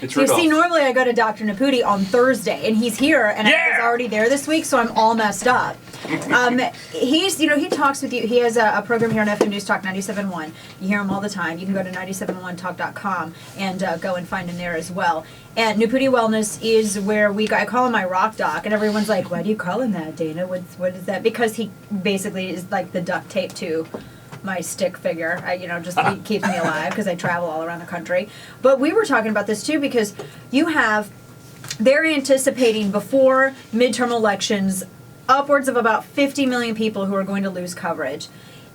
You see, normally I go to Dr. Nepute on Thursday, and he's here, and I was already there this week, so I'm all messed up. He talks with you. He has a program here on FM News Talk 97.1. You hear him all the time. You can go to 971talk.com and go and find him there as well. And Nepute Wellness is where I call him my rock doc, and everyone's like, why do you call him that, Dana? What is that? Because he basically is like the duct tape to my stick figure. He keeps me alive because I travel all around the country. But we were talking about this too because they're anticipating before midterm elections upwards of about 50 million people who are going to lose coverage.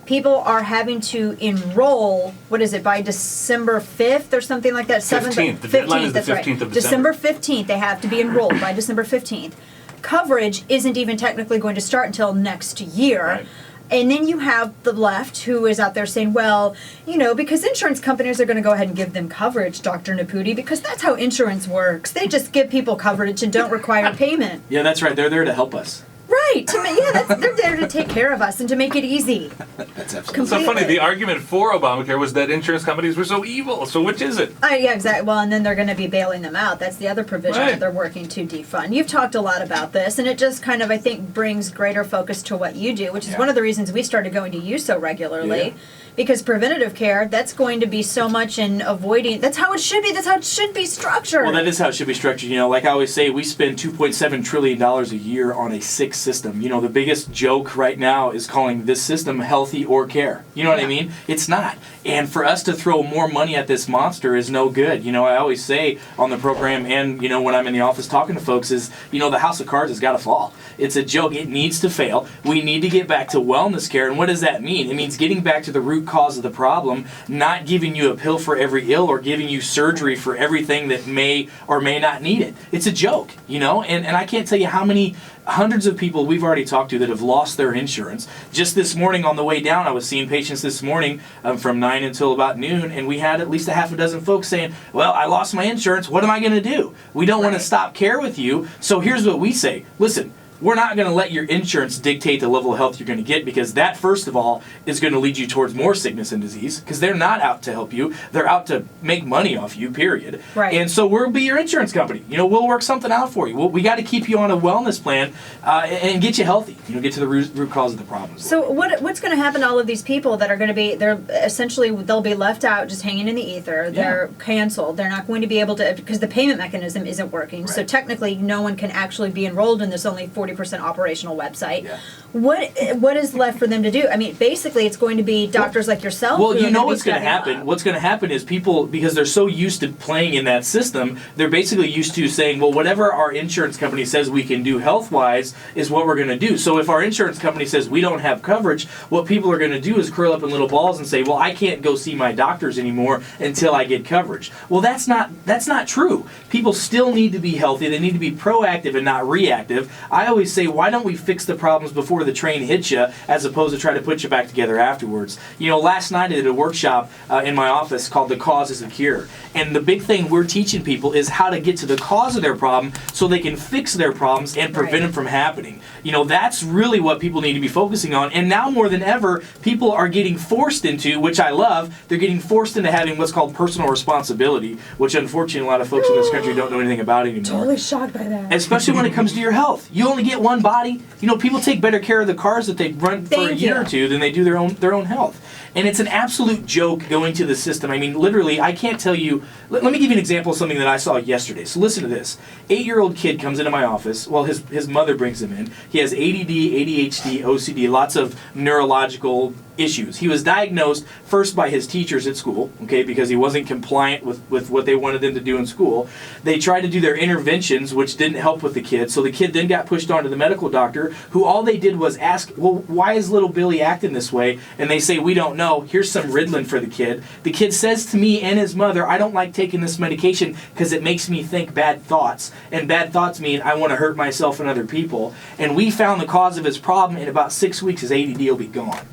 People are having to enroll, by December 5th or something like that? 15th. The deadline is the 15th of December 15th, they have to be enrolled by December 15th. Coverage isn't even technically going to start until next year. Right. And then you have the left who is out there saying, well, because insurance companies are going to go ahead and give them coverage, Dr. Nepute, because that's how insurance works. They just give people coverage and don't require payment. Yeah, that's right. They're there to help us. Right. They're there to take care of us and to make it easy. That's absolutely so funny. The argument for Obamacare was that insurance companies were so evil. So which is it? Yeah, exactly. Well, and then they're going to be bailing them out. That's the other provision that they're working to defund. You've talked a lot about this, and it just kind of, I think, brings greater focus to what you do, which is one of the reasons we started going to you so regularly. Yeah. Because preventative care, that's going to be so much in avoiding. That's how it should be. That's how it should be structured. Well, that is how it should be structured. Like I always say, we spend $2.7 trillion a year on a sick system. The biggest joke right now is calling this system healthy or care. You know what I mean? It's not. And for us to throw more money at this monster is no good. I always say on the program and, when I'm in the office talking to folks is, the house of cards has got to fall. It's a joke. It needs to fail. We need to get back to wellness care. And what does that mean? It means getting back to the root cause of the problem, not giving you a pill for every ill or giving you surgery for everything that may or may not need it. It's a joke, and I can't tell you how many hundreds of people we've already talked to that have lost their insurance. Just this morning on the way down, I was seeing patients this morning from 9 until about noon, and we had at least a half a dozen folks saying, well, I lost my insurance. What am I going to do? We don't want to stop care with you. So here's what we say. Listen, we're not going to let your insurance dictate the level of health you're going to get because that, first of all, is going to lead you towards more sickness and disease because they're not out to help you. They're out to make money off you, period. Right. And so we'll be your insurance company. We'll work something out for you. We got to keep you on a wellness plan and get you healthy. Get to the root cause of the problems. So what's going to happen to all of these people that are going to be, they'll be left out just hanging in the ether. They're canceled. They're not going to be able to, because the payment mechanism isn't working. Right. So technically no one can actually be enrolled in this only 40% operational website. Yeah. What is left for them to do? I mean, basically, it's going to be doctors like yourself. Well, what's going to happen. What's going to happen is people, because they're so used to playing in that system, they're basically used to saying, well, whatever our insurance company says we can do health-wise is what we're going to do. So if our insurance company says we don't have coverage, what people are going to do is curl up in little balls and say, well, I can't go see my doctors anymore until I get coverage. Well, that's not true. People still need to be healthy. They need to be proactive and not reactive. I always say, why don't we fix the problems before the train hits you as opposed to try to put you back together afterwards? Last night I did a workshop in my office called The Cause is the Cure. And the big thing we're teaching people is how to get to the cause of their problem so they can fix their problems and prevent them from happening. That's really what people need to be focusing on. And now more than ever, people are getting forced into, which I love, they're getting forced into having what's called personal responsibility, which unfortunately a lot of folks in this country don't know anything about anymore. Totally shocked by that. Especially when it comes to your health. You only get one body. People take better care of the cars that they run for a year or two than they do their own health. And it's an absolute joke going to the system. I mean, literally, I can't tell you. Let me give you an example of something that I saw yesterday. So listen to this. 8-year-old kid comes into my office. Well, his mother brings him in. He has ADD, ADHD, OCD, lots of neurological issues. He was diagnosed first by his teachers at school, okay, because he wasn't compliant with what they wanted him to do in school. They tried to do their interventions, which didn't help with the kid. So the kid then got pushed on to the medical doctor, who all they did was ask, well, why is little Billy acting this way? And they say, we don't know. Here's some Ritalin for the kid. The kid says to me and his mother, I don't like taking this medication because it makes me think bad thoughts. And bad thoughts mean I want to hurt myself and other people. And we found the cause of his problem. In about 6 weeks, his ADD will be gone.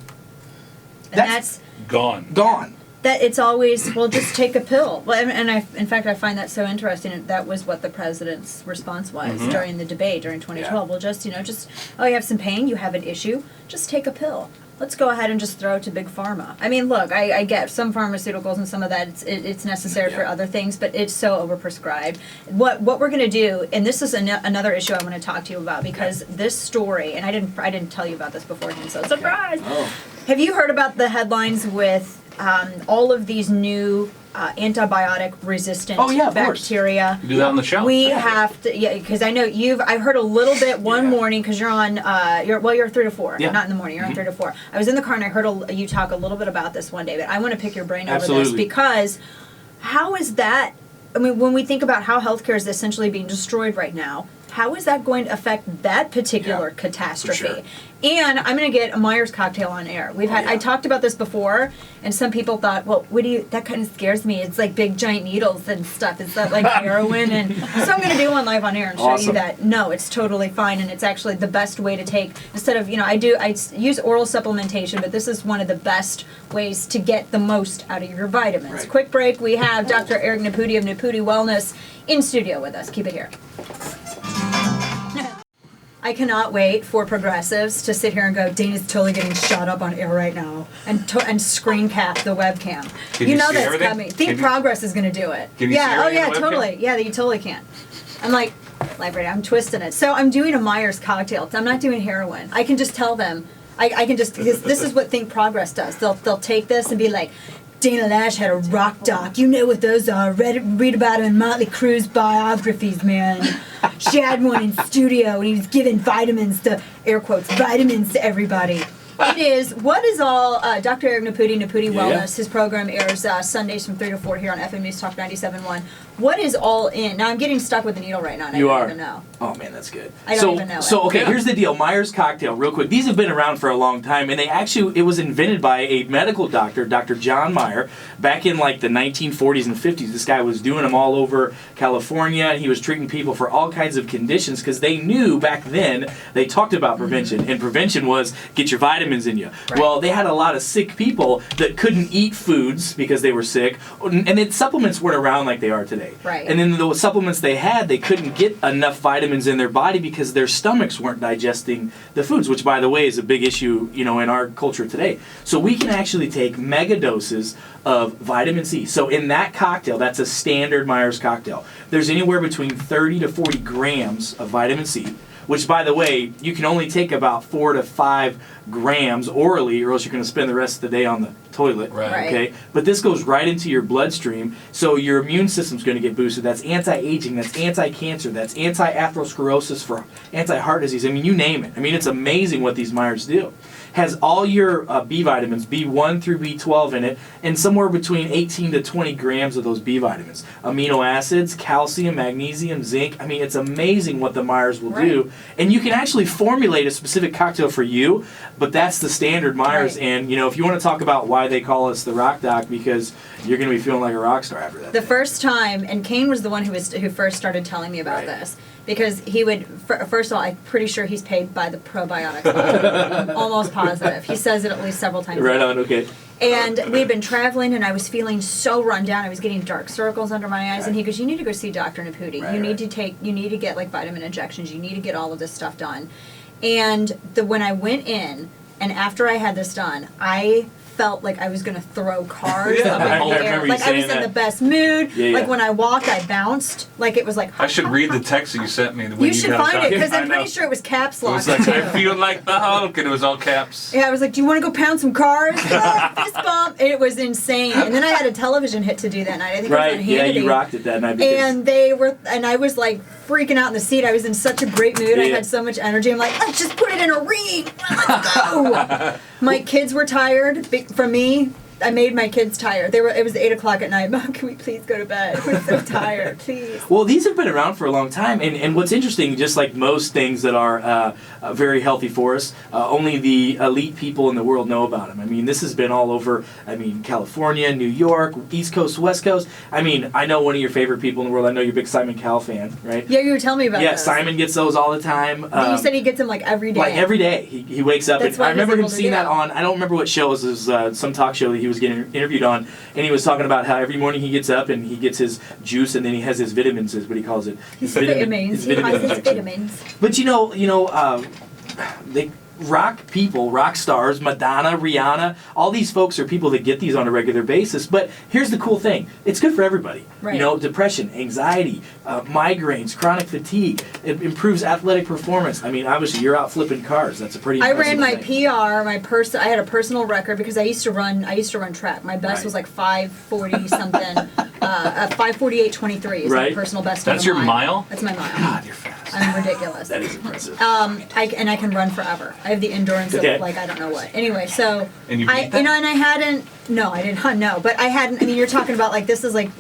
That's gone. That it's always, well, just take a pill. Well, and in fact, I find that so interesting. That was what the president's response was during the debate during 2012. Yeah. Well, just you have some pain, you have an issue, just take a pill. let's go ahead and just throw it to big pharma. I mean, look, I get some pharmaceuticals and some of that it's necessary for other things, but it's so overprescribed. What we're going to do, and this is another issue I want to talk to you about, because this story, and I didn't tell you about this beforehand, so surprise. Oh. Have you heard about the headlines with all of these new antibiotic resistant bacteria? You do that on the show. We have to, because I know I've heard a little bit one morning, because you're on, you're 3 to 4, not in the morning, you're on 3 to 4. I was in the car and I heard you talk a little bit about this one day, but I want to pick your brain over this, because how is that, I mean, when we think about how healthcare is essentially being destroyed right now, how is that going to affect that particular catastrophe? Sure. And I'm going to get a Myers cocktail on air. I talked about this before, and some people thought, well, that kind of scares me. It's like big giant needles and stuff. Is that like heroin? And so I'm going to do one live on air and show you that, no, it's totally fine, and it's actually the best way to take, instead of, I use oral supplementation, but this is one of the best ways to get the most out of your vitamins. Right. Quick break. We have Dr. Eric Nepute of Nepute Wellness in studio with us. Keep it here. I cannot wait for progressives to sit here and go, Dana's totally getting shot up on air right now, and screen cap the webcam. Can you know see that's everything? coming. Think Progress is going to do it. Can you see everything on the webcam? Totally. Yeah, you totally can. I'm like, I'm twisting it. So I'm doing a Myers cocktail. I'm not doing heroin. I can just tell them. I can just, because this is what Think Progress does. They'll take this and be like, Dana Loesch had a rock doc. You know what those are. Read about him in Motley Crue's biographies, man. She had one in studio, and he was giving vitamins to, air quotes, vitamins to everybody. What is all, Dr. Eric Nepute, Nepute Wellness, his program airs Sundays from 3 to 4 here on FM News Talk 97.1. What is all in? Now, I'm getting stuck with the needle right now, and I don't even know. Oh, man, that's good. I don't even know So, okay, here's the deal. Myers cocktail, real quick. These have been around for a long time, and it was invented by a medical doctor, Dr. John Meyer, back in like the 1940s and 50s. This guy was doing them all over California. He was treating people for all kinds of conditions, because they knew back then, they talked about prevention, and prevention was get your vitamins in you. Right. Well, they had a lot of sick people that couldn't eat foods because they were sick, and supplements weren't around like they are today. Right. And then the supplements they had, they couldn't get enough vitamins in their body because their stomachs weren't digesting the foods, which, by the way, is a big issue, in our culture today. So we can actually take mega doses of vitamin C. So in that cocktail, that's a standard Myers cocktail. There's anywhere between 30 to 40 grams of vitamin C, which, by the way, you can only take about 4 to 5 grams orally, or else you're going to spend the rest of the day on the toilet. Right. Okay. But this goes right into your bloodstream, so your immune system's going to get boosted. That's anti-aging. That's anti-cancer. That's anti-atherosclerosis, for anti-heart disease. I mean, you name it. I mean, it's amazing what these Myers do. Has all your B vitamins, B1 through B12 in it, and somewhere between 18 to 20 grams of those B vitamins. Amino acids, calcium, magnesium, zinc. I mean, it's amazing what the Myers will do. And you can actually formulate a specific cocktail for you, but that's the standard Myers. Right. And, if you want to talk about why they call us the Rock Doc, because you're going to be feeling like a rock star after that. The first time, and Kane was the one who first started telling me about this. Because he would, first of all, I'm pretty sure he's paid by the probiotics. I'm almost positive. He says it at least several times. Right on, okay. And we'd been traveling, and I was feeling so run down. I was getting dark circles under my eyes. And he goes, you need to go see Dr. Nepute. You need to get like vitamin injections. You need to get all of this stuff done. And when I went in, and after I had this done, I felt like I was going to throw cars up in the air. Like I was in the best mood. Like when I walked, I bounced. Like it was like. I should read the text that you sent me. When you should find it, because I'm pretty sure it was caps lock. It was like, I feel like the Hulk, and it was all caps. Yeah, I was like, do you want to go pound some cars? Fist bump. It was insane. And then I had a television hit to do that night. I think it was on Hannity. Yeah, you rocked it that night. And I was like freaking out in the seat. I was in such a great mood. I had so much energy. I'm like, let's just put it in a ring. Let's go. My kids were tired. From me, I made my kids tired. It was 8 o'clock at night. Mom, can we please go to bed? We're so tired, please. Well, these have been around for a long time, and what's interesting, just like most things that are very healthy for us, only the elite people in the world know about them. I mean, this has been all over, California, New York, East Coast, West Coast. I know one of your favorite people in the world. I know you're a big Simon Cowell fan, right? Yeah, you were telling me about Yeah, those. Simon gets those all the time. You said he gets them like every day. Like every day. He wakes up. That's And why I remember he's him able to seeing do that that. on, I don't remember what show it was, some talk show that he was getting interviewed on, and he was talking about how every morning he gets up and he gets his juice, and then he has his vitamins, is what he calls it. His vitamins. He has his vitamins. But rock people, rock stars, Madonna, Rihanna, all these folks are people that get these on a regular basis. But here's the cool thing. It's good for everybody. Right. You know, depression, anxiety, migraines, chronic fatigue. It improves athletic performance. I mean, obviously, you're out flipping cars. That's a pretty I impressive ran my thing. PR, I had a personal record because I used to run track. My best Right. was like 5:40 something. 5:48:23 is Right. my personal best. That's on a your mile? That's my mile. God, you're fast. I'm ridiculous. That is impressive. I can run forever. I have the endurance Okay. of like I don't know what. Anyway, so And you I beat that? and I hadn't. No, I didn't. No, but I hadn't. I mean, you're talking about like this is like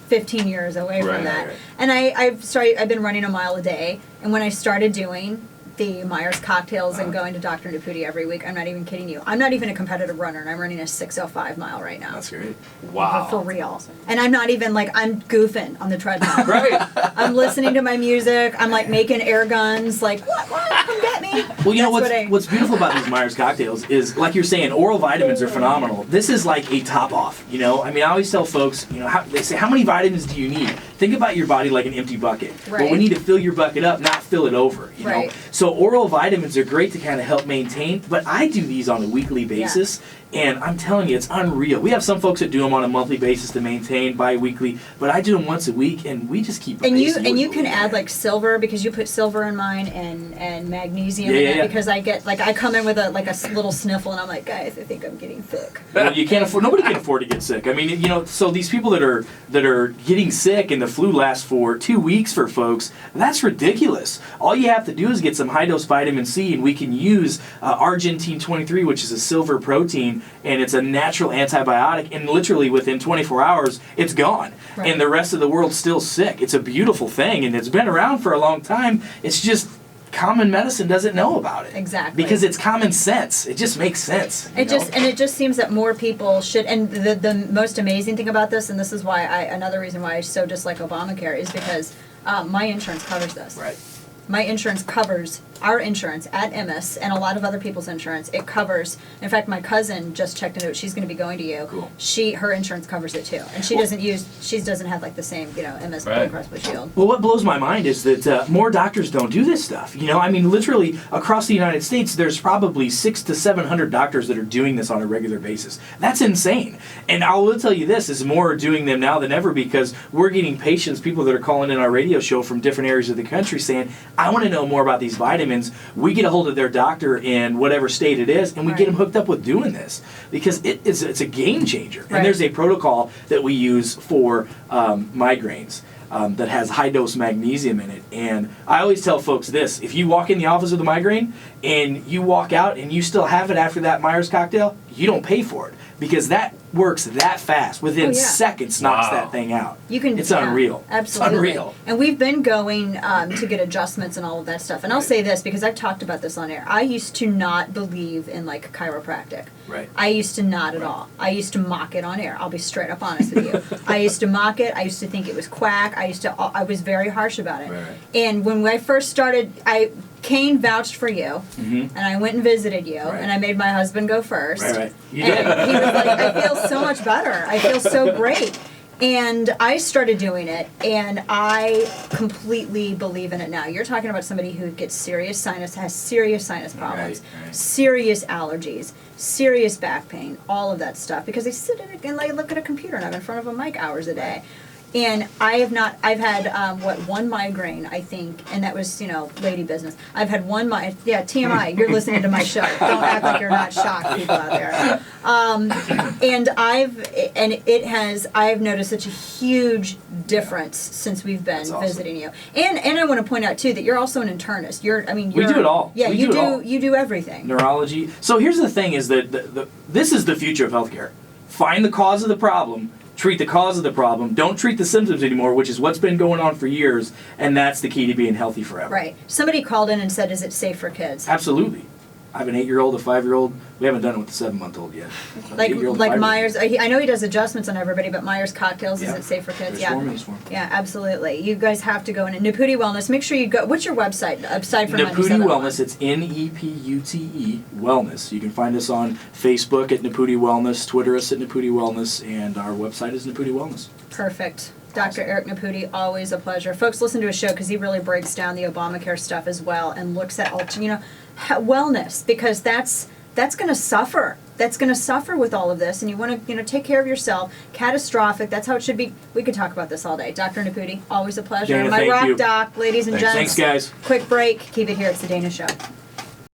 15 years away Right, from that. right. And I've been running a mile a day. And when I started doing the Myers cocktails and going to Dr. Nepute every week, I'm not even kidding you. I'm not even a competitive runner, and I'm running a 6:05 mile right now. That's great. Wow. For real. And I'm not even like, I'm goofing on the treadmill. Right. I'm listening to my music. I'm like making air guns. Like, what? Come get me. Well, you know That's what's beautiful about these Myers cocktails is, like you're saying, oral vitamins are phenomenal. This is like a top off. You know, I mean, I always tell folks, they say, how many vitamins do you need? Think about your body like an empty bucket. Well, we Right. need to fill your bucket up, not fill it over. You know, Right. so oral vitamins are great to kind of help maintain. But I do these on a weekly basis. And I'm telling you, it's unreal. We have some folks that do them on a monthly basis to maintain, bi-weekly, but I do them once a week, and we just keep. And you pacing. can add like silver because you put silver in mine and magnesium in it Yeah. because I get like I come in with a little sniffle and I'm like, guys, I think I'm getting sick. Well, you can't afford. Nobody can afford to get sick. I mean, so these people that are getting sick and the flu lasts for 2 weeks for folks, that's ridiculous. All you have to do is get some high dose vitamin C, and we can use Argentine 23, which is a silver protein, and it's a natural antibiotic. And literally within 24 hours, it's gone, Right. and the rest of the world's still sick. It's a beautiful thing, and it's been around for a long time. It's just common medicine doesn't know about it. Exactly. Because it's common sense. It just makes sense. you know? It just seems that more people should. And the most amazing thing about this, and this is why another reason why I so dislike Obamacare is because my insurance covers this. Right. My insurance covers our insurance at MS and a lot of other people's insurance. It covers. In fact, my cousin just checked into it. She's going to be going to you. Cool. Her insurance covers it too, and she doesn't have like the same MS Blue Right. Cross Blue Shield. Well, what blows my mind is that more doctors don't do this stuff. You know, I mean, literally across the United States, there's probably 600 to 700 doctors that are doing this on a regular basis. That's insane. And I will tell you this: is more are doing them now than ever because we're getting patients, people that are calling in our radio show from different areas of the country, saying, "I want to know more about these vitamins." We get a hold of their doctor in whatever state it is, and we Right. get them hooked up with doing this because it's a game changer. Right. And there's a protocol that we use for migraines. That has high dose magnesium in it. And I always tell folks this: if you walk in the office with a migraine and you walk out and you still have it after that Myers cocktail, you don't pay for it because that works that fast. Within Oh, yeah. seconds, knocks Wow. that thing out. It's unreal. Absolutely. It's unreal. And we've been going to get adjustments and all of that stuff. And I'll say this because I've talked about this on air. I used to not believe in like chiropractic. Right. I used to not at all. I used to mock it on air. I'll be straight up honest with you. I used to mock it. I used to think it was quack. I was very harsh about it. Right. And when I first started, Kane vouched for you, Mhm. and I went and visited you, Right. and I made my husband go first. Right. You And did. he was like, I feel so much better. I feel so great. And I started doing it, and I completely believe in it now. You're talking about somebody who has serious sinus problems, Right. serious allergies, serious back pain, all of that stuff, because they sit and they look at a computer, and I'm in front of a mic hours a day. And I've had, one migraine, I think, and that was, lady business. I've had one TMI, you're listening to my show. Don't act like you're not shocked, people out there. And I've noticed such a huge difference since we've been That's awesome. visiting you. And I want to point out, too, that you're also an internist. We do it all. Yeah, We you do it all. You do everything. Neurology. So here's the thing: is that this is the future of healthcare. Find the cause of the problem. Treat the cause of the problem. Don't treat the symptoms anymore, which is what's been going on for years, and that's the key to being healthy forever. Right. Somebody called in and said, is it safe for kids? Absolutely. I have an 8-year-old, a 5-year-old. We haven't done it with the 7-month-old yet. Like 8-year-old, like 5-year-old. Myers, I know he does adjustments on everybody, but Myers cocktails, is Yeah. it safe for kids? There's formulas for 'em. Yeah, absolutely. You guys have to go in. Nepute Wellness, make sure you go. What's your website, aside from Nepute 97? Wellness, it's Nepute Wellness. You can find us on Facebook at Nepute Wellness, Twitter us at Nepute Wellness, and our website is Nepute Wellness. Perfect. Dr. Eric Nepute, always a pleasure. Folks, listen to his show because he really breaks down the Obamacare stuff as well and looks at wellness, because that's going to suffer. That's going to suffer with all of this, and you want to take care of yourself. Catastrophic. That's how it should be. We could talk about this all day. Dr. Nepute, always a pleasure. Dana, My thank rock you. doc, ladies and gents. Thanks, guys. Quick break. Keep it here. It's the Dana Show.